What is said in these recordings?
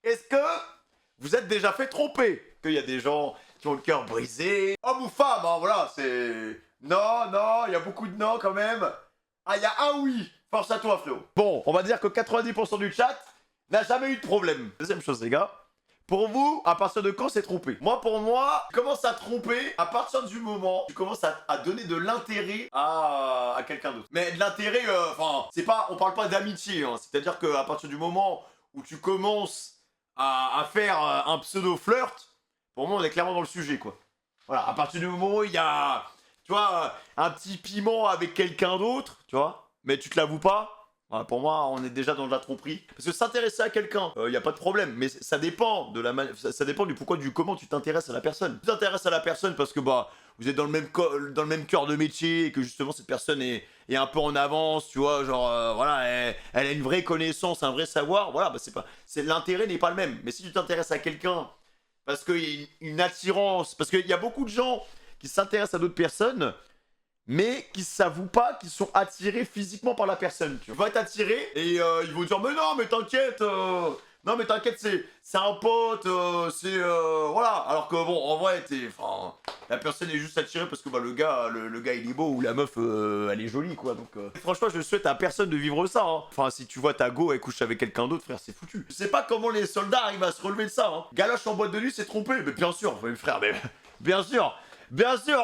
Est-ce que vous êtes déjà fait tromper? Qu'il y a des gens qui ont le cœur brisé. Homme ou femme, hein, voilà, c'est... Non, non, il y a beaucoup de non quand même. Ah, il y a un oui. Force à toi, frérot. Bon, on va dire que 90% du chat n'a jamais eu de problème. Deuxième chose, les gars. Pour vous, à partir de quand c'est trompé? Moi, pour moi, tu commences à tromper à partir du moment où tu commences à donner de l'intérêt à quelqu'un d'autre. Mais de l'intérêt, enfin, c'est pas, on parle pas d'amitié, hein. C'est-à-dire qu'à partir du moment où tu commences à faire un pseudo-flirt, pour moi, on est clairement dans le sujet, quoi. Voilà, à partir du moment où il y a, tu vois, un petit piment avec quelqu'un d'autre, tu vois, mais tu te l'avoues pas. Voilà, pour moi, on est déjà dans de la tromperie. Parce que s'intéresser à quelqu'un, y a pas de problème. Mais ça dépend de ça dépend du pourquoi, du comment tu t'intéresses à la personne. Tu t'intéresses à la personne parce que bah vous êtes dans le même cœur de métier et que justement cette personne est un peu en avance, tu vois, genre voilà, elle a une vraie connaissance, un vrai savoir. Voilà, bah l'intérêt n'est pas le même. Mais si tu t'intéresses à quelqu'un parce qu'il y a une attirance, parce qu'il y a beaucoup de gens qui s'intéressent à d'autres personnes, mais qui s'avouent pas qu'ils sont attirés physiquement par la personne. Tu vas être attiré et ils vont dire mais non mais t'inquiète, non mais t'inquiète c'est un pote, voilà. Alors que bon en vrai la personne est juste attirée parce que bah le gars il est beau ou la meuf elle est jolie quoi. Donc franchement je souhaite à personne de vivre ça. Hein. Enfin si tu vois ta go elle couche avec quelqu'un d'autre frère c'est foutu. Je sais pas comment les soldats arrivent à se relever de ça. Hein. Galoche en boîte de nuit c'est trompé mais bien sûr mais frère mais bien sûr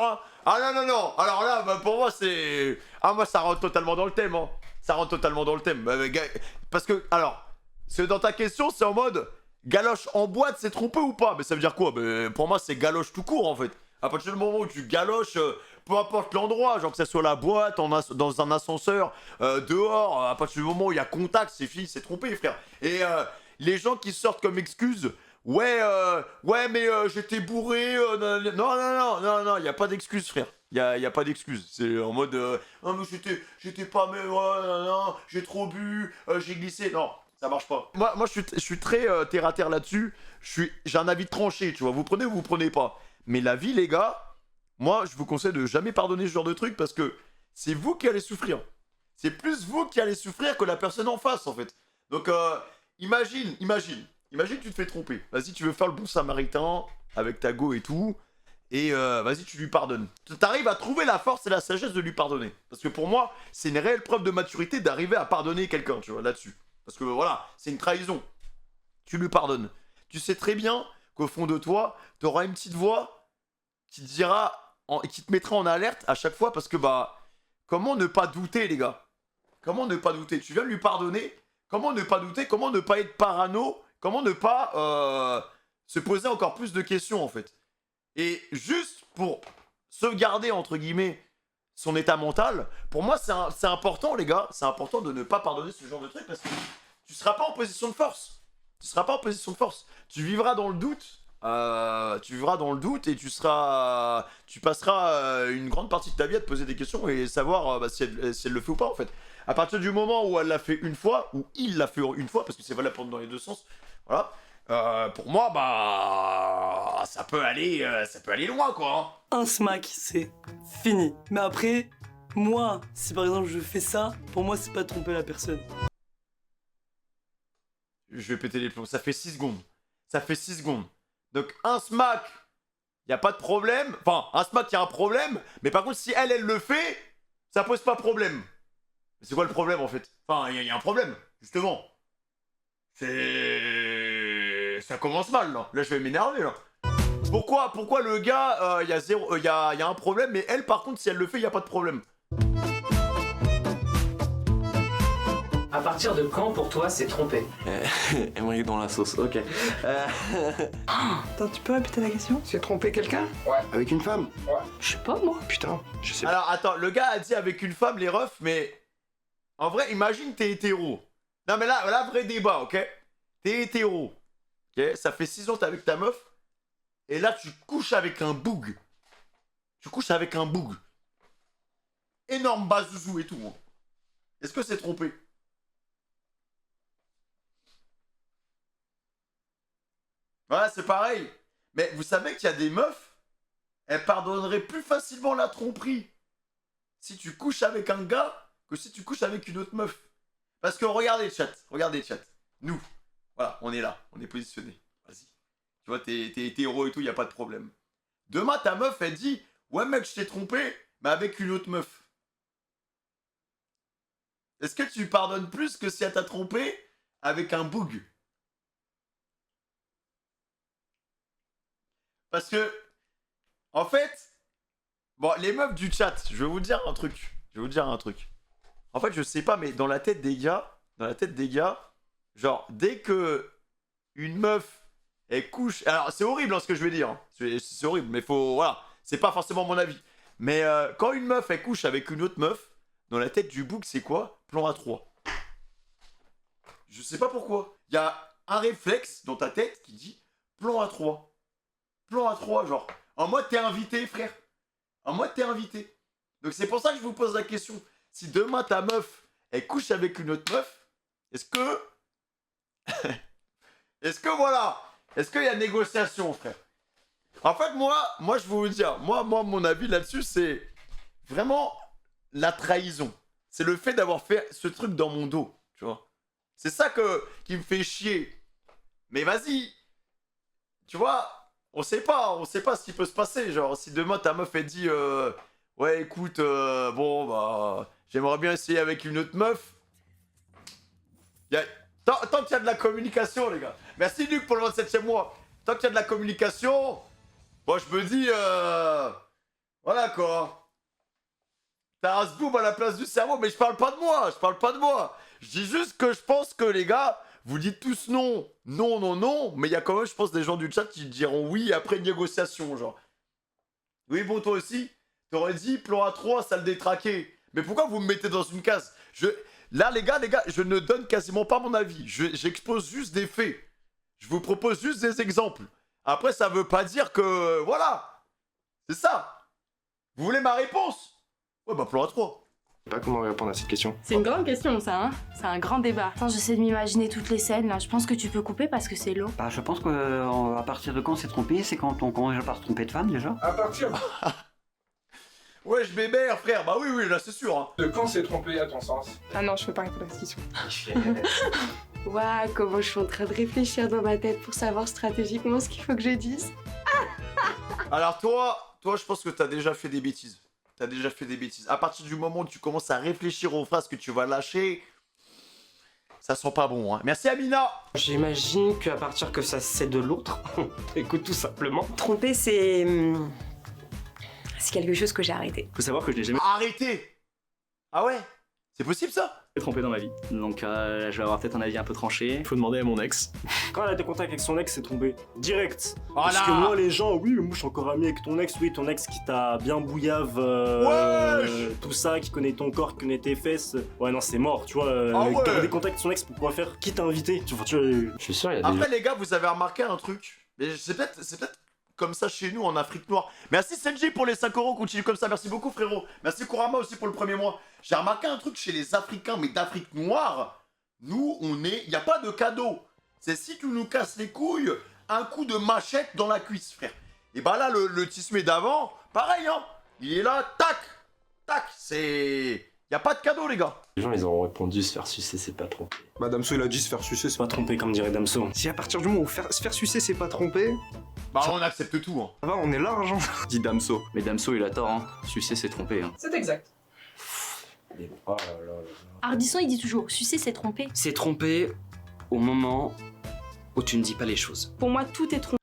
hein. Ah non, non, non. Alors là, bah, pour moi, c'est... Ah, moi, ça rentre totalement dans le thème. Hein. Ça rentre totalement dans le thème. Parce que, alors, dans ta question, c'est en mode... Galoche en boîte, c'est trompé ou pas? Mais ça veut dire quoi? Pour moi, c'est galoche tout court, en fait. À partir du moment où tu galoches, peu importe l'endroit, genre que ça soit la boîte, dans un ascenseur, dehors, à partir du moment où il y a contact, c'est fini, c'est trompé, frère. Et les gens qui sortent comme excuse... Ouais, mais j'étais bourré. Non, y a pas d'excuse, frère. Y a pas d'excuse. C'est en mode, non, mais j'étais pas, mais non, j'ai trop bu, j'ai glissé. Non, ça marche pas. Moi je suis très terre à terre là-dessus. J'ai un avis tranché, tu vois. Vous prenez ou vous prenez pas. Mais la vie, les gars, moi, je vous conseille de jamais pardonner ce genre de truc parce que c'est vous qui allez souffrir. C'est plus vous qui allez souffrir que la personne en face, en fait. Donc, imagine. Imagine tu te fais tromper. Vas-y, tu veux faire le bon samaritain avec ta go et tout. Et vas-y, tu lui pardonnes. T'arrives à trouver la force et la sagesse de lui pardonner. Parce que pour moi, c'est une réelle preuve de maturité d'arriver à pardonner quelqu'un, tu vois, là-dessus. Parce que voilà, c'est une trahison. Tu lui pardonnes. Tu sais très bien qu'au fond de toi, t'auras une petite voix qui te dira, qui te mettra en alerte à chaque fois. Parce que bah, comment ne pas douter, les gars? Comment ne pas douter? Tu viens de lui pardonner. Comment ne pas douter? Comment ne pas être parano? Comment ne pas se poser encore plus de questions, en fait? Et juste pour sauvegarder, entre guillemets, son état mental, pour moi, c'est important, les gars, c'est important de ne pas pardonner ce genre de truc parce que tu seras pas en position de force. Tu seras pas en position de force. Tu vivras dans le doute. Et tu passeras une grande partie de ta vie à te poser des questions et savoir si elle le fait ou pas, en fait. À partir du moment où elle l'a fait une fois, ou il l'a fait une fois, parce que c'est valable dans les deux sens, voilà. Pour moi, bah, ça peut aller loin, quoi. Hein. Un smack, c'est fini. Mais après, moi, si par exemple je fais ça, pour moi, c'est pas tromper la personne. Je vais péter les plombs. Ça fait 6 secondes. Ça fait 6 secondes. Donc, un smack, y a pas de problème. Enfin, un smack, y a un problème. Mais par contre, si elle le fait, ça pose pas problème. Mais c'est quoi le problème, en fait? Enfin, y a un problème, justement. Ça commence mal, là. Là, je vais m'énerver, là. Pourquoi le gars, y a un problème, mais elle, par contre, si elle le fait, y a pas de problème. À partir de quand, pour toi, c'est trompé? Emery dans la sauce, ok. Attends, tu peux répéter la question? C'est tromper quelqu'un? Ouais. Avec une femme? Ouais. Je sais pas, moi. Putain, je sais pas. Alors, attends, le gars a dit avec une femme, les refs, mais... En vrai, imagine t'es hétéro. Non, mais là, vrai débat, ok? T'es hétéro. Ok? Ça fait 6 ans t'es avec ta meuf. Et là, tu couches avec un boug. Énorme bazouzou et tout. Hein. Est-ce que c'est trompé? Voilà, c'est pareil. Mais vous savez qu'il y a des meufs, elles pardonneraient plus facilement la tromperie si tu couches avec un gars que si tu couches avec une autre meuf. Parce que regardez, chat. Nous, Voilà, on est là, on est positionné. Vas-y. Tu vois, t'es hétéro et tout, y a pas de problème. Demain, ta meuf, elle dit, ouais mec, je t'ai trompé, mais avec une autre meuf. Est-ce que tu pardonnes plus que si elle t'a trompé avec un boug? Parce que, en fait, bon, les meufs du chat, je vais vous dire un truc. En fait, je sais pas, mais dans la tête des gars, genre, dès que une meuf, elle couche... Alors, c'est horrible hein, ce que je vais dire. Hein. C'est horrible, mais faut... Voilà, c'est pas forcément mon avis. Mais quand une meuf, elle couche avec une autre meuf, dans la tête du bouc, c'est quoi? Plan A3. Je sais pas pourquoi. Il y a un réflexe dans ta tête qui dit plan A3. Plan A3, genre. En mode, t'es invité, frère. En mode, t'es invité. Donc, c'est pour ça que je vous pose la question. Si demain, ta meuf, elle couche avec une autre meuf, est-ce que... est-ce que, voilà... Est-ce qu'il y a négociation, frère? En fait, moi, je vais vous dire, moi, mon avis là-dessus, c'est vraiment la trahison. C'est le fait d'avoir fait ce truc dans mon dos, tu vois. C'est ça qui me fait chier. Mais vas-y, tu vois, on sait pas ce qui peut se passer. Genre, si demain ta meuf elle dit, ouais, écoute, bon, bah, j'aimerais bien essayer avec une autre meuf. Tant qu'il y a de la communication, les gars. Merci Luc pour le 27e mois. Tant qu'il y a de la communication, moi je me dis, voilà quoi. T'as un boom à la place du cerveau, mais je parle pas de moi. Je dis juste que je pense que les gars, vous dites tous non, mais il y a quand même, je pense, des gens du chat qui diront oui après une négociation, genre. Oui, bon, toi aussi, t'aurais dit plan A3, ça le détraqué. Mais pourquoi vous me mettez dans une case? Là, les gars, je ne donne quasiment pas mon avis. J'expose juste des faits. Je vous propose juste des exemples. Après, ça veut pas dire que... Voilà. C'est ça. Vous voulez ma réponse? Ouais, bah, plan A3. Je sais pas comment répondre à cette question. C'est une grande question, ça, hein. C'est un grand débat. Attends, j'essaie de m'imaginer toutes les scènes, là. Je pense que tu peux couper parce que c'est long. Bah, je pense qu'à partir de quand on s'est trompé, c'est quand on commence par se tromper de femme, déjà. À partir Ouais, je bébère, frère. Bah oui, là, c'est sûr. Hein. de quand s'est trompé à ton sens? Ah non, je peux pas répondre à cette question. Waouh, comment je suis en train de réfléchir dans ma tête pour savoir stratégiquement ce qu'il faut que je dise. Alors, toi, je pense que t'as déjà fait des bêtises. À partir du moment où tu commences à réfléchir aux phrases que tu vas lâcher, ça sent pas bon. Hein. Merci, Amina. J'imagine qu'à partir que ça c'est de l'autre, écoute tout simplement. Tromper, c'est quelque chose que j'ai arrêté. Faut savoir que je l'ai jamais Arrêtez. Ah ouais? C'est possible, ça? trompé dans ma vie. Donc je vais avoir peut-être un avis un peu tranché. Faut demander à mon ex. Quand elle a été en contact avec son ex, c'est trompé. Direct. Voilà. Parce que moi, les gens, oui, moi je suis encore ami avec ton ex, oui, ton ex qui t'a bien bouillave, tout ça, qui connaît ton corps, qui connaît tes fesses. Ouais, non, c'est mort, tu vois. Garder contact avec son ex, pourquoi faire? Qui t'a invité? Tu vois, Je suis sûr, il y a des Après, les gars, vous avez remarqué un truc. Mais c'est peut-être comme ça chez nous en Afrique noire. Merci Senji pour les 5 €, continue comme ça, merci beaucoup frérot. Merci Kurama aussi pour le premier mois. J'ai remarqué un truc chez les Africains, mais d'Afrique noire, nous il n'y a pas de cadeau. C'est si tu nous casses les couilles, un coup de machette dans la cuisse frère. Et bah là le tissu d'avant, pareil hein, il est là, tac, tac, c'est... Y a pas de cadeau les gars. gens, ils ont répondu se faire sucer, c'est pas trompé. Bah Damso il a dit se faire sucer, c'est pas... pas trompé, comme dirait Damso. Si à partir du moment où se faire sucer c'est pas trompé, Bah on accepte tout hein. ça va, on est large hein. Dit Damso. Mais Damso, il a tort, hein. Sucer, c'est trompé, hein. C'est exact. Oh là là là. Ardisson, il dit toujours, sucer, c'est tromper. C'est trompé au moment où tu ne dis pas les choses. Pour moi, tout est trompé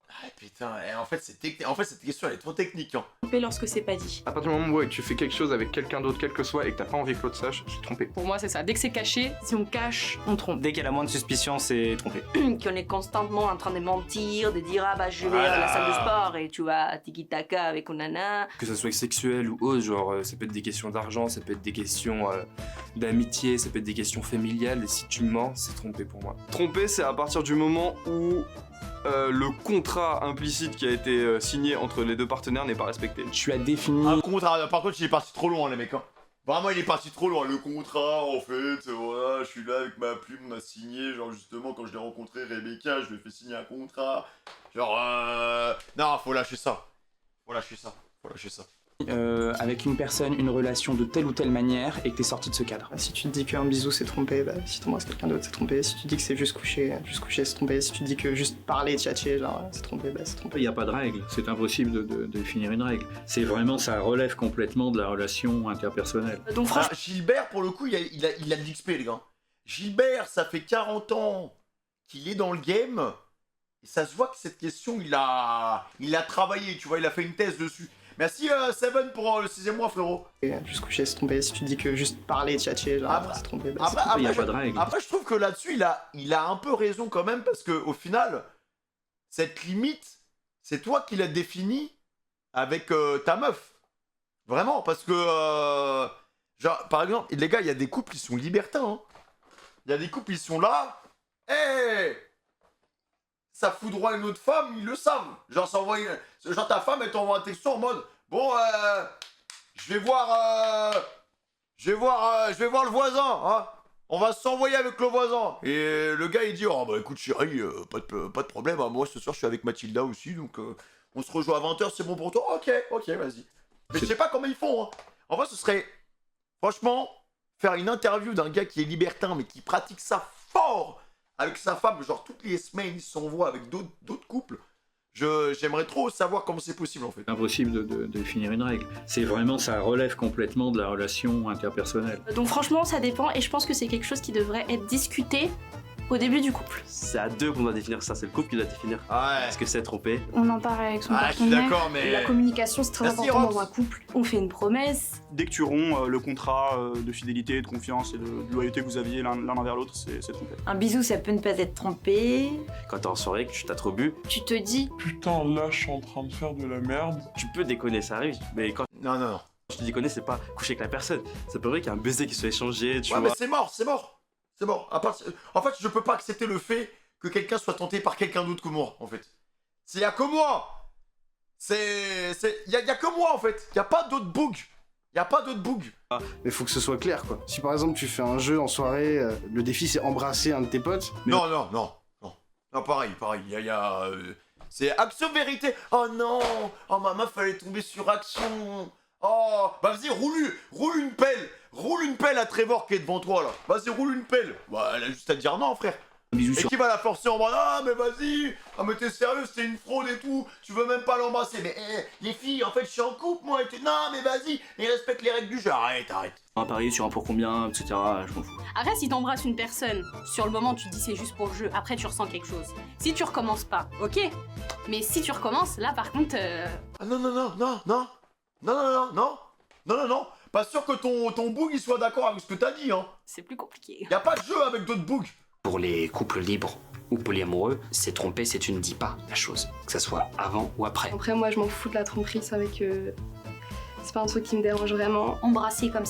Ah putain, en fait cette question elle est trop technique hein. lorsque c'est pas dit. À partir du moment où tu fais quelque chose avec quelqu'un d'autre, quel que soit, et que t'as pas envie que l'autre sache, c'est trompé. Pour moi, c'est ça. Dès que c'est caché, Si on cache, on trompe. Dès qu'il y a la moindre suspicion, c'est trompé. Qu'on est constamment en train de mentir, de dire ah bah je vais à Voilà. la salle de sport et tu vas tiki-taka avec une nana. Que ça soit sexuel ou autre, genre ça peut être des questions d'argent, ça peut être des questions d'amitié, ça peut être des questions familiales, et si tu mens, c'est trompé pour moi. Trompé, c'est à partir du moment où le contrat implicite qui a été signé entre les deux partenaires n'est pas respecté. Tu as défini. Par contre il est parti trop loin les mecs hein. Vraiment il est parti trop loin, le contrat en fait, voilà, je suis là avec ma plume, on a signé, genre justement quand je l'ai rencontré Rebecca, je lui ai fait signer un contrat, genre non faut lâcher ça, faut lâcher ça. avec une personne, une relation de telle ou telle manière et que t'es sorti de ce cadre. Si tu te dis qu'un bisou c'est trompé, bah, si t'embrasses quelqu'un d'autre c'est trompé. Si tu dis que c'est juste coucher c'est trompé. Si tu dis que juste parler, tchatcher, genre c'est trompé, bah c'est trompé. Il n'y a pas de règle, c'est impossible de définir une règle. C'est vraiment, ça relève complètement de la relation interpersonnelle. Donc franchement, Gilbert, pour le coup, il a de l'XP, les gars. Gilbert, ça fait 40 ans qu'il est dans le game, et ça se voit que cette question, il a travaillé, tu vois, il a fait une thèse dessus. Merci Seven pour le 6ème mois, frérot. Juste coucher c'est trompé. Si tu dis que juste parler, tchatcher, genre c'est trompé, bah c'est trompé. Il n'y a pas de règle. Après, je trouve que là-dessus, il a un peu raison quand même, parce qu'au final, cette limite, c'est toi qui l'as définie avec ta meuf. Vraiment, parce que, genre, par exemple, les gars, il y a des couples, ils sont libertins, hein. Il y a des couples, ils sont là, ça foudroie une autre femme, ils le savent. Genre, ta femme, elle t'envoie un texto en mode, bon, je vais voir le voisin, hein. On va s'envoyer avec le voisin. Et le gars, il dit, oh bah écoute chérie, pas de problème, hein. Moi ce soir, je suis avec Mathilda aussi, donc on se rejoint à 20h, c'est bon pour toi? Ok, vas-y. Mais je sais pas comment ils font, hein. En vrai, ce serait, franchement, faire une interview d'un gars qui est libertin, mais qui pratique ça fort avec sa femme, genre toutes les semaines, ils s'envoient avec d'autres couples. J'aimerais trop savoir comment c'est possible, en fait. C'est impossible de définir une règle. C'est vraiment, ça relève complètement de la relation interpersonnelle. Donc franchement, ça dépend, et je pense que c'est quelque chose qui devrait être discuté au début du couple. C'est à deux qu'on doit définir ça, c'est le couple qui doit définir ce que c'est tromper. On en parle avec son je suis partenaire. d'accord, mais... La communication, c'est très Merci, important Rox. dans un couple. On fait une promesse. Dès que tu romps le contrat de fidélité, de confiance et de loyauté que vous aviez l'un envers l'autre, c'est trompé. Un bisou, ça peut ne pas être trompé. Quand t'es en soirée, que tu t'as trop bu, Tu te dis, Putain, là, je suis en train de faire de la merde. tu peux déconner, ça arrive. Mais quand Non. je te dis déconner, c'est pas coucher avec la personne. Ça peut vrai qu'il y a un baiser qui soit échangé, tu Ouais, vois. mais c'est mort. En fait, je peux pas accepter le fait que quelqu'un soit tenté par quelqu'un d'autre que moi, en fait. Il y a que moi. Il y a que moi, en fait. Il y a pas d'autres bugs. Mais faut que ce soit clair, quoi. Si par exemple tu fais un jeu en soirée, le défi c'est embrasser un de tes potes. Non, pareil. C'est action vérité. Oh non. Oh, ma meuf, elle est tombée sur action. Oh, bah vas-y, roule une pelle. Roule une pelle à Trevor qui est devant toi, là. Vas-y, roule une pelle. Bah, elle a juste à dire non, frère. Bisous Et qui va la forcer en bras? Ah, mais vas-y. Ah, mais t'es sérieux, c'était une fraude et tout. Tu veux même pas l'embrasser. Mais les filles, en fait, je suis en couple, moi. Et non, mais vas-y. Et respecte les règles du jeu. Arrête. On va parier sur un pour combien, etc. Je m'en fous. Après, si t'embrasses une personne, sur le moment, tu te dis c'est juste pour le jeu. Après, tu ressens quelque chose. Si tu recommences pas, ok. Mais si tu recommences, là, par contre... Ah, non. Pas sûr que ton boug il soit d'accord avec ce que t'as dit, hein. C'est plus compliqué. Y a pas de jeu avec d'autres bugs. Pour les couples libres ou polyamoureux, c'est tromper, c'est tu ne dis pas la chose, que ça soit avant ou après. Après, moi, je m'en fous de la tromperie, c'est avec... C'est pas un truc qui me dérange vraiment. Embrasser comme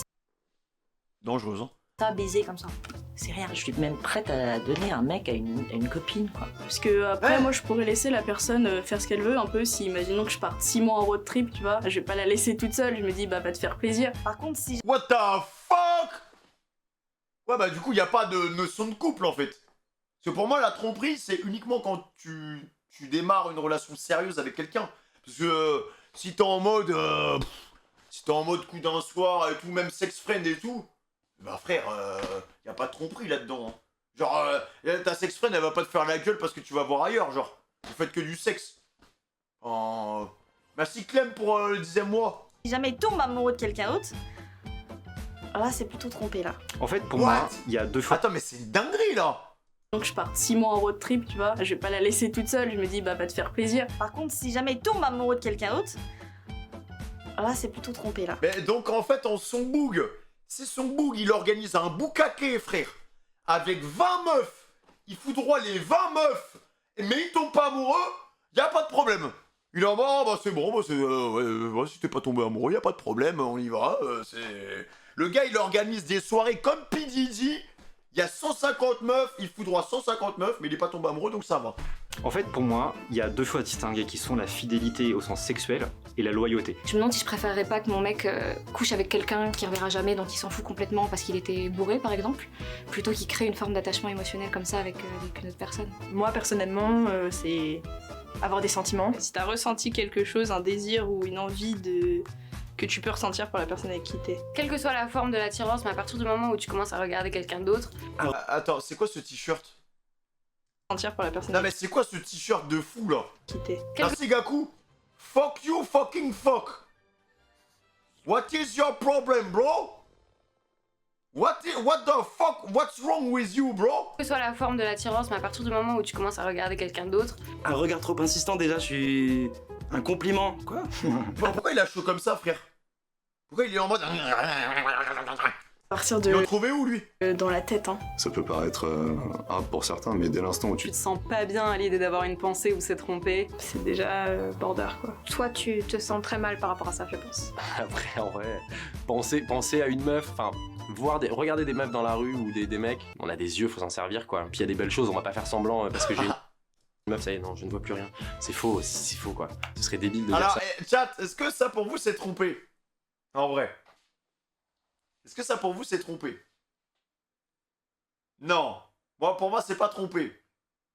Dangereuse, hein. ça, baiser comme ça. C'est rien, je suis même prête à donner un mec à une copine, quoi. Parce que après, moi, je pourrais laisser la personne faire ce qu'elle veut, un peu. Si, imaginons que je parte 6 mois en road trip, tu vois, je vais pas la laisser toute seule. Je me dis, bah, va te faire plaisir. Par contre, si... What the fuck? Ouais, bah du coup, y a pas de notion de couple, en fait. Parce que pour moi, la tromperie, c'est uniquement quand tu démarres une relation sérieuse avec quelqu'un. Parce que si t'es en mode... coup d'un soir et tout, même sex friend et tout... Bah frère, y a pas de tromperie là-dedans, hein. Genre, ta sex friend, elle va pas te faire la gueule parce que tu vas voir ailleurs, genre. Vous faites que du sexe. Merci Clem pour le 10e mois. Si jamais il tombe amoureux de quelqu'un d'autre, là, c'est plutôt trompé, là. En fait, pour moi, il y a deux fois. Attends, mais c'est une dinguerie, là. Donc je parte 6 mois en road trip, tu vois, je vais pas la laisser toute seule. Je me dis, bah, va te faire plaisir. Par contre, si jamais il tombe amoureux de quelqu'un d'autre, là, c'est plutôt trompé, là. Mais donc, en fait, son boug, c'est son boug, il organise un boucaquet, frère. Avec 20 meufs. Il foudroie les 20 meufs. Mais il tombe pas amoureux, y a pas de problème. Il est en mode, bah c'est bon, si t'es pas tombé amoureux, y a pas de problème, on y va. Le gars, il organise des soirées comme P. Diddy. Il y a 150 meufs, il foudroie 150 meufs, mais il est pas tombé amoureux, donc ça va. En fait, pour moi, il y a deux choses à distinguer qui sont la fidélité au sens sexuel et la loyauté. Je me demande si je préférerais pas que mon mec couche avec quelqu'un qu'il reverra jamais, dont il s'en fout complètement parce qu'il était bourré, par exemple, plutôt qu'il crée une forme d'attachement émotionnel comme ça avec une autre personne. Moi, personnellement, c'est avoir des sentiments. Si t'as ressenti quelque chose, un désir ou une envie que tu peux ressentir pour la personne avec qui t'es. Quelle que soit la forme de l'attirance, mais à partir du moment où tu commences à regarder quelqu'un d'autre. Attends, c'est quoi ce t-shirt? Sentir pour la personne Non mais c'est quoi ce t-shirt de fou là? qui t'es. Merci Gaku. Fuck you fucking fuck. What is your problem, bro? What the fuck? What's wrong with you, bro? Quelle que soit la forme de l'attirance, mais à partir du moment où tu commences à regarder quelqu'un d'autre. Un regard trop insistant, déjà, je suis. Un compliment. Quoi? Pourquoi il a chaud comme ça, frère? Pourquoi il est en mode. À partir de. Ils l'ont trouvé où, lui? Dans la tête, hein. Ça peut paraître hard pour certains, mais dès l'instant où Tu te sens pas bien à l'idée d'avoir une pensée où c'est trompé. C'est déjà border, quoi. Toi, tu te sens très mal par rapport à ça, je pense. Après, en vrai, penser à une meuf, enfin, regarder des meufs dans la rue ou des mecs, on a des yeux, faut s'en servir, quoi. Puis il y a des belles choses, on va pas faire semblant parce que j'ai une meuf, ça y est, non, je ne vois plus rien. C'est faux, quoi. Ce serait débile de dire Alors, ça. chat, est-ce que ça pour vous c'est trompé? En vrai. Est-ce que ça pour vous c'est trompé? Non. Moi, pour moi, c'est pas trompé.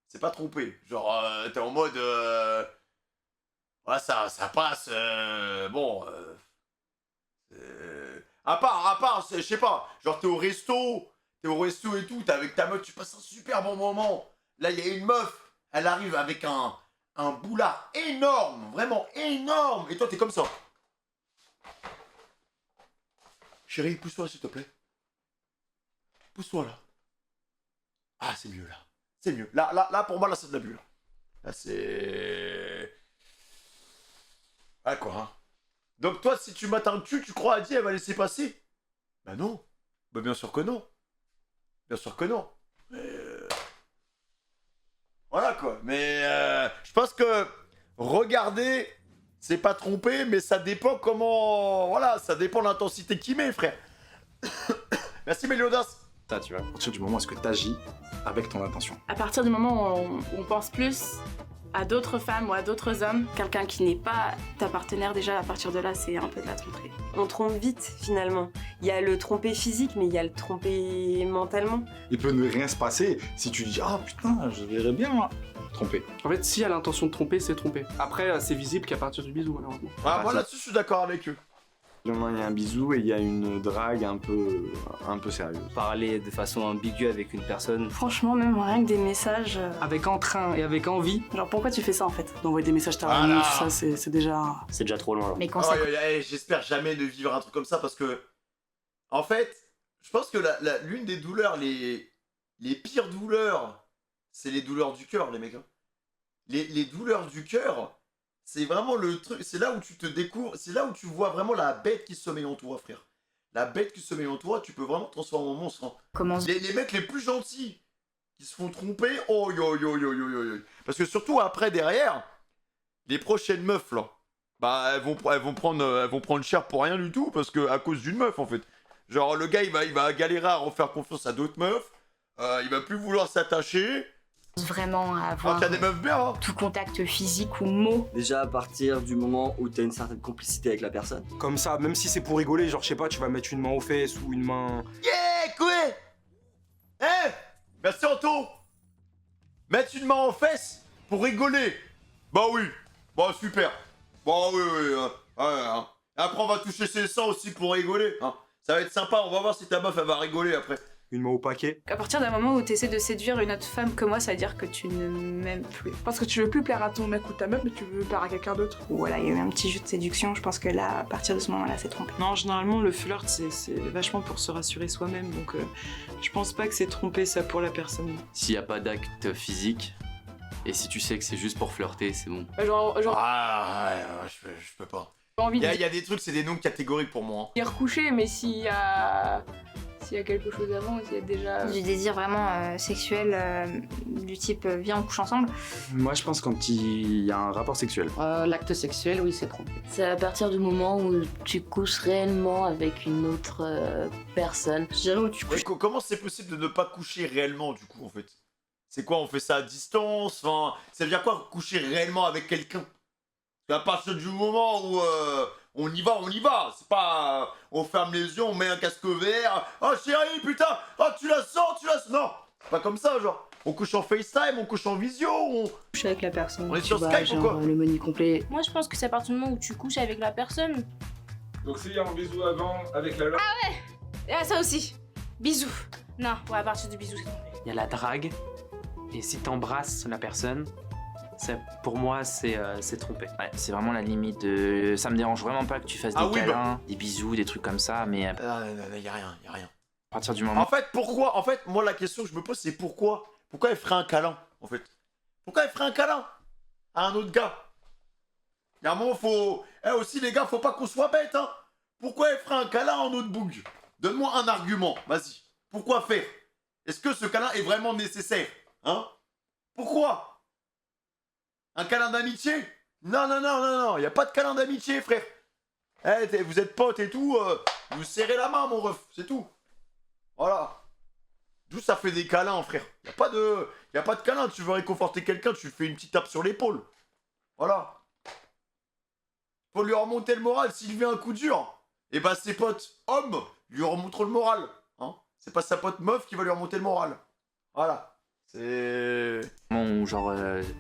C'est pas trompé. Genre, t'es en mode. Ouais, ça passe. Bon. À part, je sais pas. Genre, t'es au resto et tout. T'es avec ta meuf, tu passes un super bon moment. Là, il y a une meuf. Elle arrive avec un boulard énorme. Vraiment énorme. Et toi, t'es comme ça. Chérie, pousse-toi, s'il te plaît. Pousse-toi, là. Ah, c'est mieux, là. C'est mieux. Là, pour moi, là, c'est de la bulle. Là, c'est... Ah, quoi, hein. Donc, toi, si tu mates un cul, tu crois à Dieu, elle va laisser passer? Bah non. Bah, bien sûr que non. Bien sûr que non. Voilà, quoi. Mais, je pense que... Regarder... C'est pas trompé, mais ça dépend comment... Voilà, ça dépend de l'intensité qu'il met, frère. Merci, Méliodas. Ça, tu vois. À partir du moment où est-ce que t'agis avec ton intention. À partir du moment où on pense plus à d'autres femmes ou à d'autres hommes, quelqu'un qui n'est pas ta partenaire, déjà à partir de là, c'est un peu de la tromperie. On trompe vite, finalement. Il y a le tromper physique, mais il y a le tromper mentalement. Il peut ne rien se passer si tu dis ah putain, je verrais bien tromper. En fait, si a l'intention de tromper, c'est tromper. Après, c'est visible qu'à partir du bisou, malheureusement. Ah, moi là-dessus, je suis d'accord avec eux. Du moment il y a un bisou et il y a une drague un peu sérieuse. Parler de façon ambiguë avec une personne. Franchement, même rien que des messages. Avec entrain et avec envie. Genre, pourquoi tu fais ça en fait? D'envoyer des messages tardifs, tout ça, c'est déjà. C'est déjà trop loin. Mais quand Oh, j'espère jamais de vivre un truc comme ça parce que. En fait, je pense que l'une des douleurs, les pires douleurs, c'est les douleurs du cœur, les mecs. Hein. Les douleurs du cœur, c'est vraiment le truc. C'est là où tu te découvres. C'est là où tu vois vraiment la bête qui sommeille en toi, frère. La bête qui sommeille en toi, tu peux vraiment te transformer en monstre. Hein. Comment Les mecs les plus gentils qui se font tromper, oh yo yo yo yo yo yo. Parce que surtout après, derrière, les prochaines meufs là, bah elles vont prendre cher pour rien du tout parce que à cause d'une meuf en fait. Genre le gars il va galérer à refaire confiance à d'autres meufs, il va plus vouloir s'attacher. Vraiment à avoir qu'il y a des meufs bien, hein. tout contact physique ou mot. Déjà à partir du moment où t'as une certaine complicité avec la personne. Comme ça, même si c'est pour rigoler, genre je sais pas, tu vas mettre une main aux fesses ou une main... Yeah, quoi? Eh, merci Anto. Mettre une main en fesses pour rigoler. Bah oui, bah super. Bah oui, hein. Après on va toucher ses seins aussi pour rigoler. Hein. Ça va être sympa, on va voir si ta meuf elle va rigoler après. Une main au paquet. À partir d'un moment où tu essaies de séduire une autre femme que moi, ça veut dire que tu ne m'aimes plus. Parce que tu veux plus plaire à ton mec ou ta meuf, mais tu veux plaire à quelqu'un d'autre. Voilà, il y a eu un petit jeu de séduction, je pense que là, à partir de ce moment-là, c'est trompé. Non, généralement, le flirt, c'est vachement pour se rassurer soi-même, donc je pense pas que c'est tromper ça pour la personne. S'il n'y a pas d'acte physique, et si tu sais que c'est juste pour flirter, c'est bon. Genre... Ah, ouais, je peux pas. Il y a des trucs, c'est des noms catégoriques pour moi. Il est recouché, mais s'il y a quelque chose avant, s'il y a déjà... Du désir vraiment sexuel, du type viens on couche ensemble. Moi je pense quand il y a un rapport sexuel. L'acte sexuel, oui, c'est trompé. C'est à partir du moment où tu couches réellement avec une autre personne. Je dirais où tu couches. Comment c'est possible de ne pas coucher réellement du coup en fait? C'est quoi, on fait ça à distance? Enfin, ça veut dire quoi coucher réellement avec quelqu'un? À partir du moment où on y va. C'est pas on ferme les yeux, on met un casque vert. Oh chérie, putain, oh tu la sens. Non, c'est pas comme ça, genre. On couche en FaceTime, on couche en visio, on couche avec la personne. On est sur Skype ou quoi? Le menu complet. Moi je pense que c'est à partir du moment où tu couches avec la personne Donc s'il y a un bisou avant avec la langue. Ah ouais. Ah, ça aussi. Bisous. Non, ouais, à partir du bisou, c'est trompé. Il y a la drague, et si t'embrasses la personne, pour moi, c'est trompé. Ouais, c'est vraiment la limite de... Ça me dérange vraiment pas que tu fasses des câlins, des bisous, des trucs comme ça, mais... y a rien. À partir du moment... En fait, pourquoi? En fait, moi, la question que je me pose, c'est pourquoi? Pourquoi elle ferait un câlin, en fait? Pourquoi elle ferait un câlin à un autre gars? Il y a un moment, faut... aussi, les gars, faut pas qu'on soit bête, hein. Pourquoi elle ferait un câlin à un autre boug? Donne-moi un argument, vas-y. Pourquoi faire? Est-ce que ce câlin est vraiment nécessaire? Hein? Pourquoi? Un câlin d'amitié? Non, y a pas de câlin d'amitié, frère. Vous êtes potes et tout, vous serrez la main, mon ref, c'est tout. Voilà. D'où ça fait des câlins, frère? Y a pas de câlin, tu veux réconforter quelqu'un, tu lui fais une petite tape sur l'épaule. Voilà. Faut lui remonter le moral, s'il vient un coup dur, et bah ses potes hommes lui remonteront le moral. Hein? C'est pas sa pote meuf qui va lui remonter le moral. Voilà. C'est... Genre...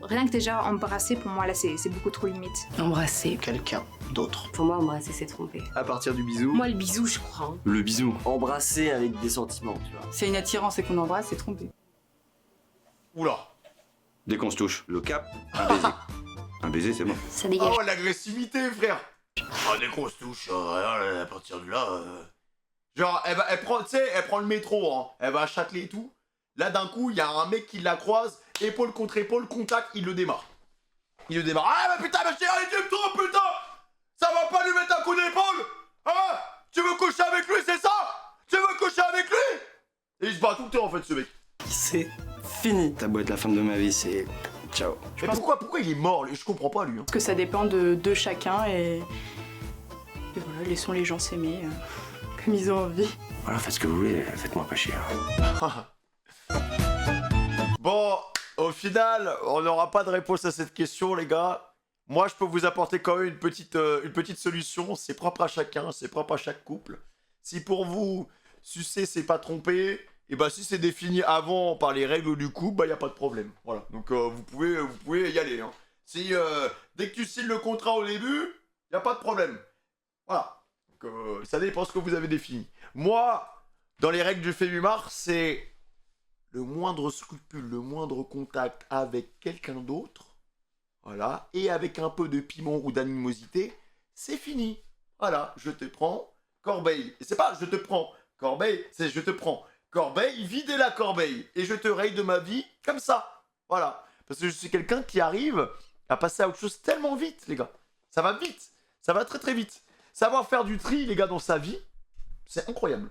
Rien que déjà embrasser, pour moi, là, c'est beaucoup trop limite. Embrasser quelqu'un d'autre. Pour moi, embrasser, c'est tromper. À partir du bisou. Moi, le bisou, je crois. Hein. Le bisou. Embrasser avec des sentiments, tu vois. C'est une attirance et qu'on embrasse, c'est tromper. Oula. Dès qu'on se touche, le cap, un baiser. Un baiser, c'est bon. Ça dégage. Ah ouais, l'agressivité, frère. Ah, dès qu'on se touche, à partir de là... Genre, elle prend, tu sais, elle prend le métro, hein. Elle va à Châtelet et tout. Là, d'un coup, il y a un mec qui la croise, épaule contre épaule, contact, il le démarre. Ah, mais putain, mais chérie, tu me trompes, putain! Ça va pas lui mettre un coup d'épaule? Hein? Tu veux coucher avec lui, c'est ça? Tu veux coucher avec lui? Et il se bat tout le temps, en fait, ce mec. C'est fini. T'as beau être la femme de ma vie, c'est... Ciao. Mais pourquoi il est mort, lui? Je comprends pas, lui. Hein. Parce que ça dépend de chacun et voilà, laissons les gens s'aimer comme ils ont envie. Voilà, faites ce que vous voulez, faites-moi pas chier. Bon, au final, on n'aura pas de réponse à cette question, les gars. Moi, je peux vous apporter quand même une petite solution. C'est propre à chacun, c'est propre à chaque couple. Si pour vous, sucer, c'est pas tromper, et bah si c'est défini avant par les règles du couple, bah y a pas de problème. Voilà, donc vous pouvez y aller. Hein. Si dès que tu signes le contrat au début, y a pas de problème. Voilà, donc ça dépend ce que vous avez défini. Moi, dans les règles du Fémumar, c'est le moindre scrupule, le moindre contact avec quelqu'un d'autre, voilà, et avec un peu de piment ou d'animosité, c'est fini. Voilà, je te prends, corbeille. Et c'est pas je te prends, corbeille, c'est je te prends. Corbeille, vider la corbeille. Et je te raye de ma vie comme ça. Voilà. Parce que je suis quelqu'un qui arrive à passer à autre chose tellement vite, les gars. Ça va vite. Ça va très très vite. Savoir faire du tri, les gars, dans sa vie, c'est incroyable.